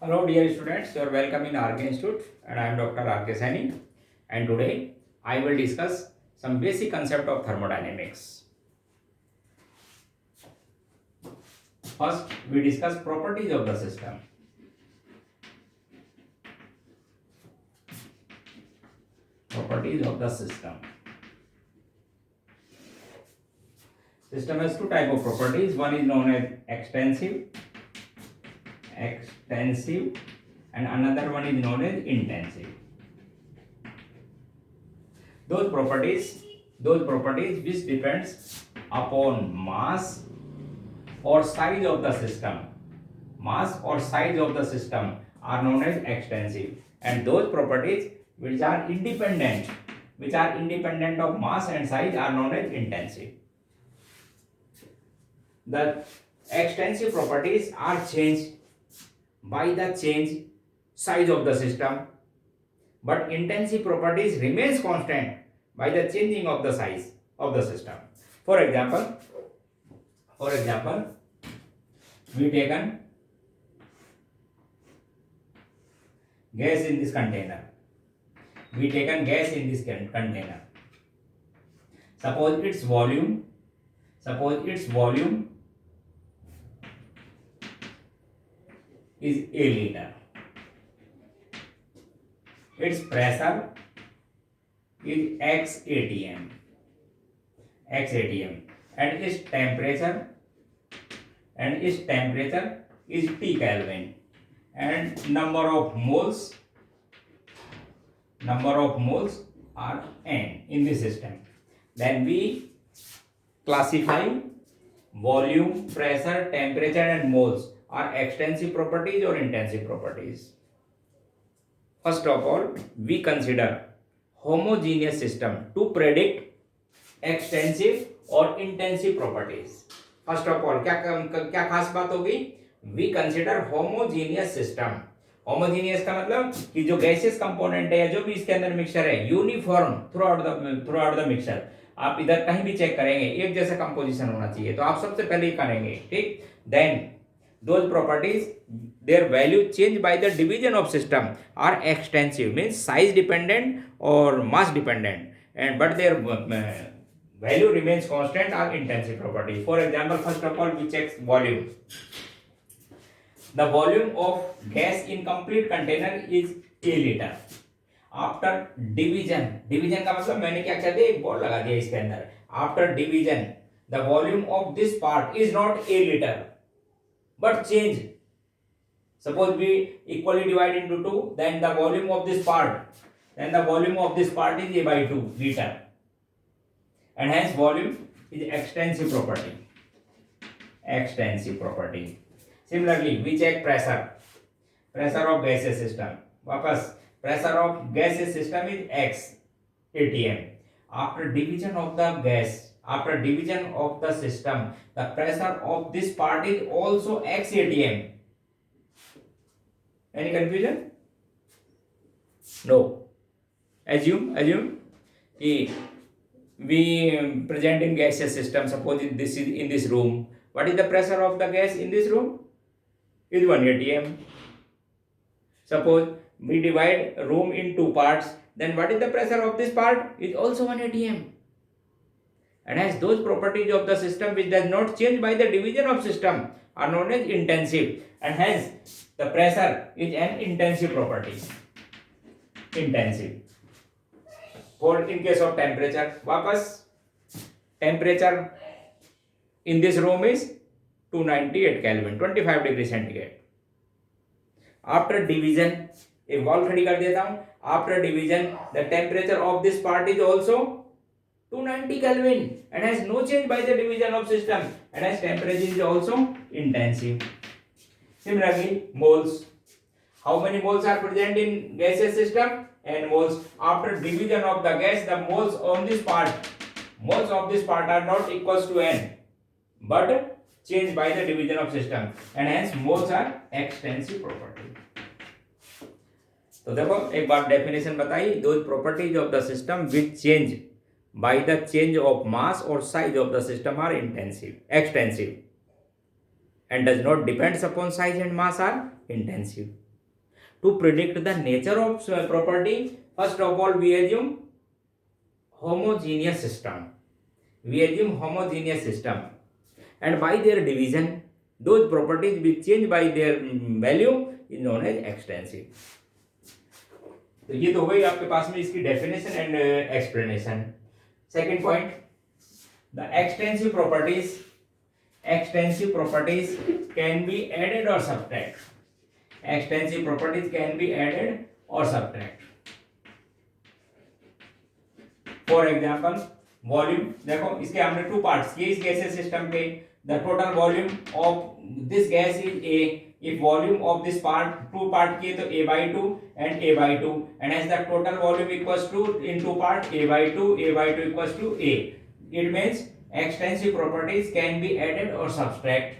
Hello dear students, you are welcome in RK Institute and I am Dr. RK Saini, and today I will discuss some basic concept of thermodynamics. First we discuss properties of the system. Properties of the system. System has two type of properties. One is known as extensive and another one is known as intensive. Those properties which depends upon mass or size of the system. Mass or size of the system are known as extensive, and those properties which are independent of mass and size are known as intensive. The extensive properties are changed by the change size of the system, but intensive properties remains constant by the changing of the size of the system. For example, we taken gas in this container. Suppose its volume is a liter. Its pressure is x atm, and its temperature is T Kelvin, and number of moles are n in this system. Then we classify volume, pressure, temperature and moles are extensive properties or intensive properties. First of all, we consider homogeneous system to predict extensive or intensive properties. First of all, क्या खास बात होगी? We consider homogeneous system. Homogeneous का मतलब कि जो gases component है या जो भी इसके अंदर मिक्सचर है uniform through out the mixture. आप इधर कहीं भी चेक करेंगे एक जैसा कंपोजिशन होना चाहिए, तो आप सबसे पहले ये करेंगे. ठीक, then those properties, their value change by the division of system are extensive, means size dependent or mass dependent, and but their value remains constant are intensive property. For example, first of all we check volume. The volume of gas in complete container is a liter. After division का मतलब मैंने क्या किया, एक ball लगा दिया इसके अंदर. After division, the volume of this part is not a liter but change. Suppose we equally divide into 2, then the volume of this part is a by 2 liter, and hence volume is extensive property. Similarly, we check pressure of gaseous system. वापस pressure of gaseous system is x atm. After division of the system, the pressure of this part is also x atm. Any confusion? No. Assume we present in gaseous system. Suppose this is in this room. What is the pressure of the gas in this room? Is 1 atm. Suppose we divide room in two parts, then what is the pressure of this part? Is also 1 atm. And as those properties of the system which does not change by the division of system are known as intensive, and hence the pressure is an intensive property. For in case of temperature, वापस temperature in this room is 298 Kelvin, 25 degree centigrade. After division, एक wall खड़ी कर देता हूं. After division, the temperature of this part is also 290 Kelvin, and has no change by the division of system, and as temperature is also intensive. Similarly, moles. How many moles are present in gaseous system? N moles. After division of the gas, the moles of this part are not equals to n, but change by the division of system, and hence moles are extensive property. तो देखो एक बार definition बताई. Those properties of the system which change by the change of mass or size of the system are extensive, and does not depends upon size and mass are intensive. To predict the nature of property, first of all we assume homogeneous system. We assume homogeneous system, and by their division, those properties which change by their value is known as extensive. तो ये तो हो गई आपके पास में इसकी definition and explanation. Second point, the extensive properties can be added or subtract. Extensive properties can be added or subtract. For example, volume. देखो इसके हमने टू पार्ट्स किए इस गैसेस सिस्टम के. The total volume of this gas is a. if volume of this part two part किए तो a by 2 and a by 2, and as the total volume equals to in two part a by 2 equals to a. It means extensive properties can be added or subtract.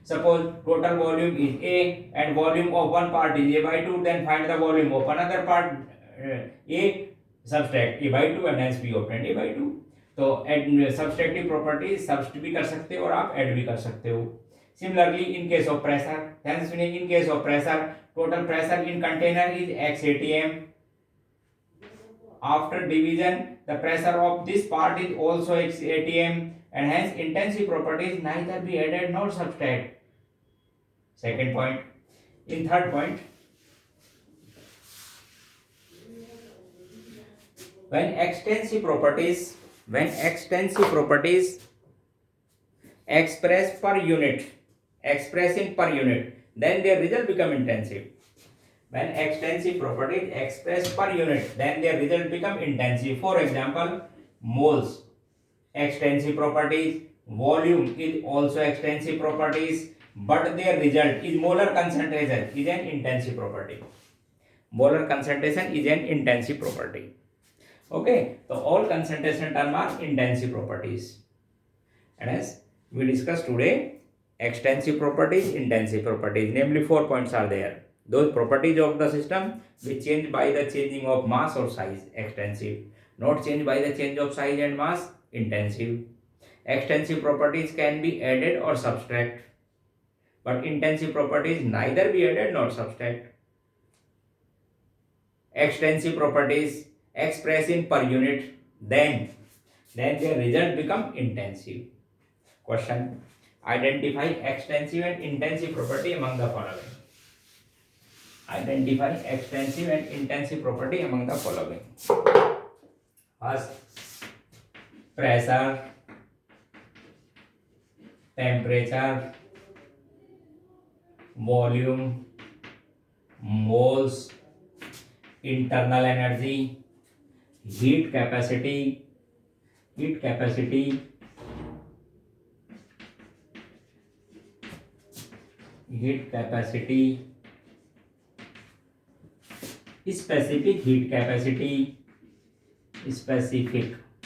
Suppose total volume is a and volume of one part is a by 2, then find the volume of another part a, subtract a by 2 and hence we obtain a by 2. तो subtractive properties subtract भी कर सकते हो और आप add भी कर सकते हो. Similarly, in case of pressure, hence in case of pressure, total pressure in container is x atm. After division, the pressure of this part is also x atm, and hence intensive properties neither be added nor subtract. Second point. In third point, when extensive properties express in per unit, then their result become intensive. When extensive properties express per unit, then their result become intensive. For example, moles, extensive properties. Volume is also extensive properties, but their result is molar concentration is an intensive property. Molar concentration is an intensive property. Okay, so all concentration terms are intensive properties. And as we discussed today, extensive properties, intensive properties, namely 4 points are there. Those properties of the system which change by the changing of mass or size, extensive. Not change by the change of size and mass, intensive. Extensive properties can be added or subtract, but intensive properties neither be added nor subtract. Extensive properties express in per unit, then their result become intensive. Question: identify extensive and intensive property among the following. Identify extensive and intensive property among the following. First, pressure, temperature, volume, moles, internal energy, heat capacity, specific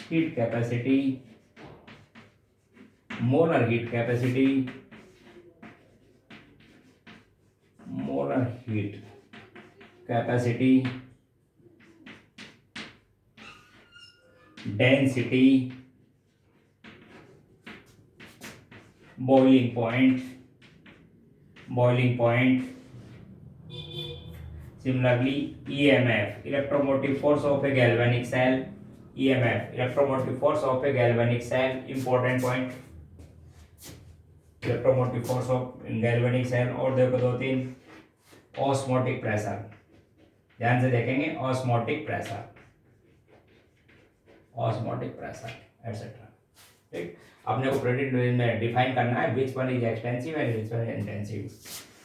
heat capacity, molar heat capacity, density, boiling point. Similarly, EMF, electromotive force of a galvanic cell. Important point. Electromotive force of galvanic cell. और देखो 2-3. Osmotic pressure, ध्यान से देखेंगे. Osmotic pressure, etc. ठीक. आपने को predict में define करना है which one is extensive and which one intensive.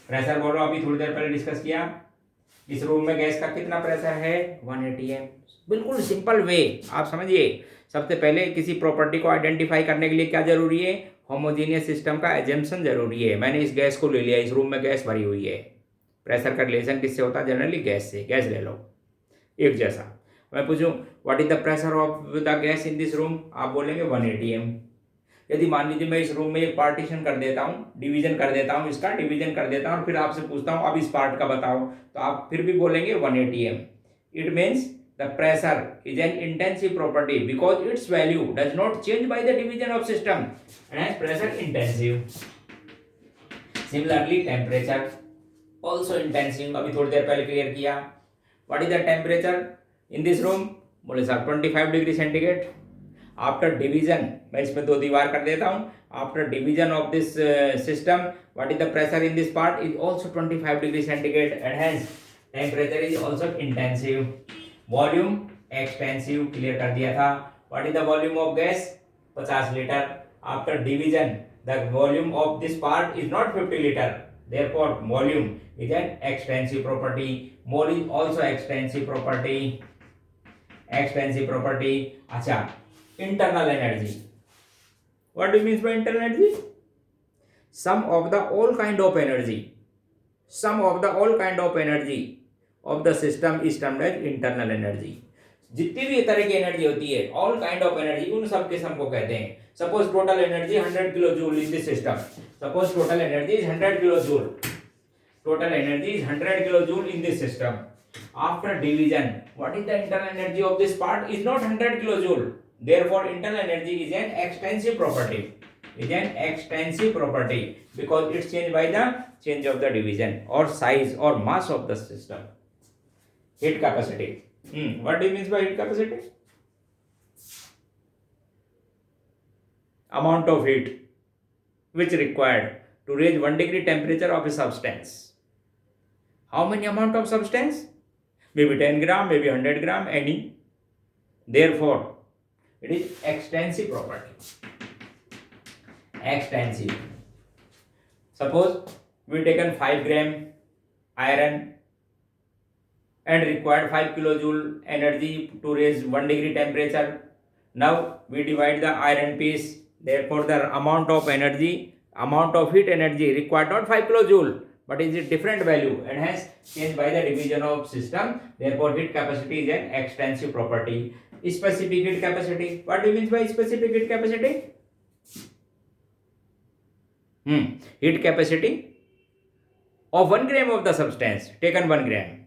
Pressure बोलो, अभी थोड़ी देर पहले डिस्कस किया. इस रूम में गैस का कितना प्रेशर है? 1 atm. बिल्कुल सिंपल वे, आप समझिए. सबसे पहले किसी प्रॉपर्टी को आइडेंटिफाई करने के लिए क्या जरूरी है? होमोजेनियस सिस्टम का एजम्पशन जरूरी है. मैंने इस गैस को ले लिया, इस रूम में गैस भरी हुई है. प्रेशर का रिलेशन किससे होता है? जनरली गैस से. गैस ले लो एक जैसा. मैं पूछूं what is the pressure of the gas in this room, आप बोलेंगे 1 atm. यदि मान लीजिए मैं इस रूम में एक पार्टीशन कर देता हूँ, डिवीजन कर देता हूँ, और फिर आपसे पूछता हूँ अब इस पार्ट का बताओ, तो आप फिर भी बोलेंगे 1 atm. It means the pressure is an intensive property because it's value does not change by the division of system and has pressure intensive. Similarly temperature also intensive. अभी थोड़ी देर पहले क्लियर किया. What is the temperature in this room? बोले sir 25 degree centigrade. After division, मैं इसमें दो दीवार कर देता हूँ. After division of this system, what is the pressure in this part is also 25 degree centigrade and hence temperature is also intensive. Volume extensive clear कर दिया था. What is the volume of gas? 50 litre. After division the volume of this part is not 50 litre, therefore volume is an extensive property. Mole is also extensive property. Extensive property. अच्छा, internal energy. What do you mean by internal energy? Sum of the all kind of energy. Sum of the all kind of energy of the system is termed as internal energy. जितनी भी तरह की energy होती है, all kind of energy, उन सब के सम को कहते हैं. Suppose total energy 100 kilo joule in this system. Suppose total energy is 100 kilo joule. Total energy is 100 kilo joule in this system. After division, what is the internal energy of this part is not 100 kilo joule. Therefore internal energy is an extensive property. Is an extensive property because it's changed by the change of the division or size or mass of the system. Heat capacity. What do you mean by heat capacity? Amount of heat which required to raise 1 degree temperature of a substance. How many amount of substance? Maybe 10 gram, maybe 100 gram, any. Therefore, it is extensive property. Extensive. Suppose we taken 5 gram iron and required 5 kilojoule energy to raise 1 degree temperature. Now we divide the iron piece. Therefore, the amount of energy, amount of heat energy required not 5 kilojoule, but is a different value and hence changed by the division of system. Therefore, heat capacity is an extensive property. Specific heat capacity. What do you mean by specific heat capacity? Heat capacity of 1 gram of the substance, taken 1 gram.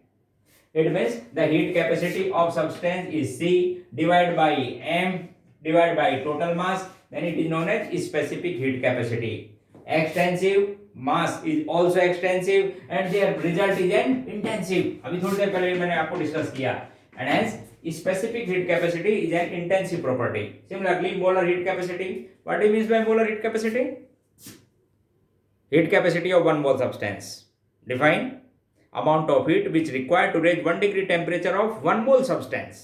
It means the heat capacity of substance is C divided by M divided by total mass. Then it is known as specific heat capacity. Extensive, mass is also extensive and their result is an intensive. अभी थोड़ी देर पहले मैंने आपको discuss किया. And hence specific heat capacity is an intensive property. Similarly, molar heat capacity. What do you mean by molar heat capacity? Heat capacity of 1 mole substance. Define amount of heat which required to raise 1 degree temperature of 1 mole substance.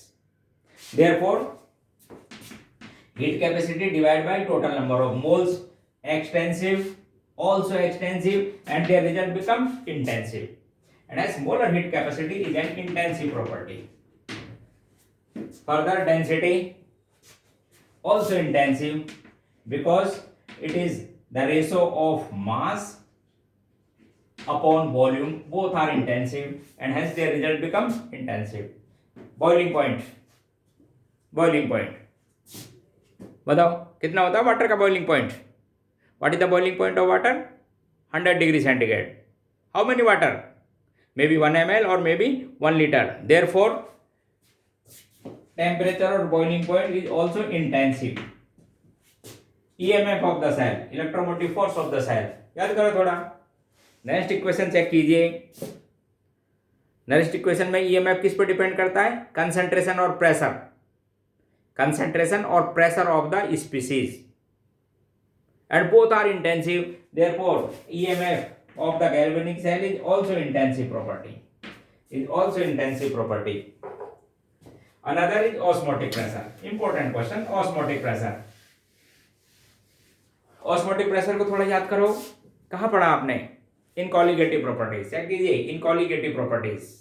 Therefore, heat capacity divided by total number of moles. Extensive, also extensive, and their result becomes intensive. And as molar heat capacity is an intensive property. Further, density also intensive because it is the ratio of mass upon volume. Both are intensive and hence their result becomes intensive. Boiling point. Boiling point. बताओ कितना होता है water का boiling point? What is the boiling point of water? 100 degree centigrade. How many water? Maybe 1 ml or maybe 1 liter. Therefore, temperature or boiling point is also intensive. EMF of the cell, electromotive force of the cell. याद करो थोड़ा. Next equation check कीजिए. Next equation में EMF किस पर depend करता है? Concentration और प्रेशर. कंसंट्रेशन और pressure of the species and both are intensive. Therefore, EMF of the galvanic cell is also intensive property. Is also intensive property. Another is osmotic pressure. Important question. Osmotic pressure. Osmotic pressure को थोड़ा याद करो. कहाँ पढ़ा आपने? Incolligative properties. Check कीजिए. Incolligative properties.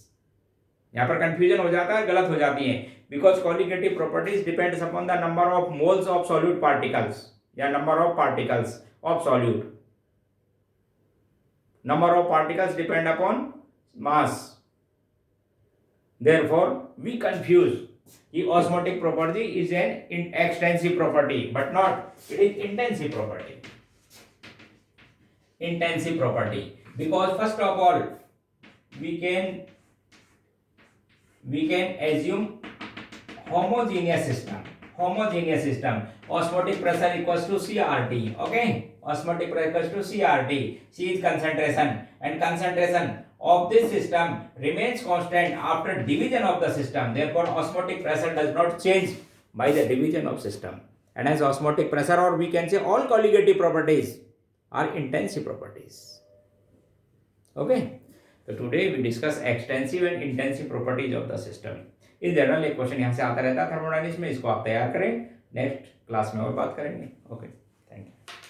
यहाँ पर कंफ्यूजन हो जाता है, गलत हो जाती है. Because colligative properties depends upon the number of moles of solute particles. या number of particles of solute. Number of particles depend upon mass. Therefore, we confuse. The osmotic property is an extensive property, but not. It is intensive property. Intensive property. Because first of all, we can assume homogeneous system. Homogeneous system. Osmotic pressure equals to CRT. Okay. Osmotic pressure equals to CRT. C is concentration and concentration of this system remains constant after division of the system. Therefore, osmotic pressure does not change by the division of system. And as osmotic pressure, or we can say all colligative properties, are intensive properties. Okay. तो today we discuss extensive and intensive properties of the system. इस general एक question यहाँ से आता रहता है thermodynamics में, इसको आप तैयार करें, नेक्स्ट क्लास में और बात करेंगे. Okay, thank you.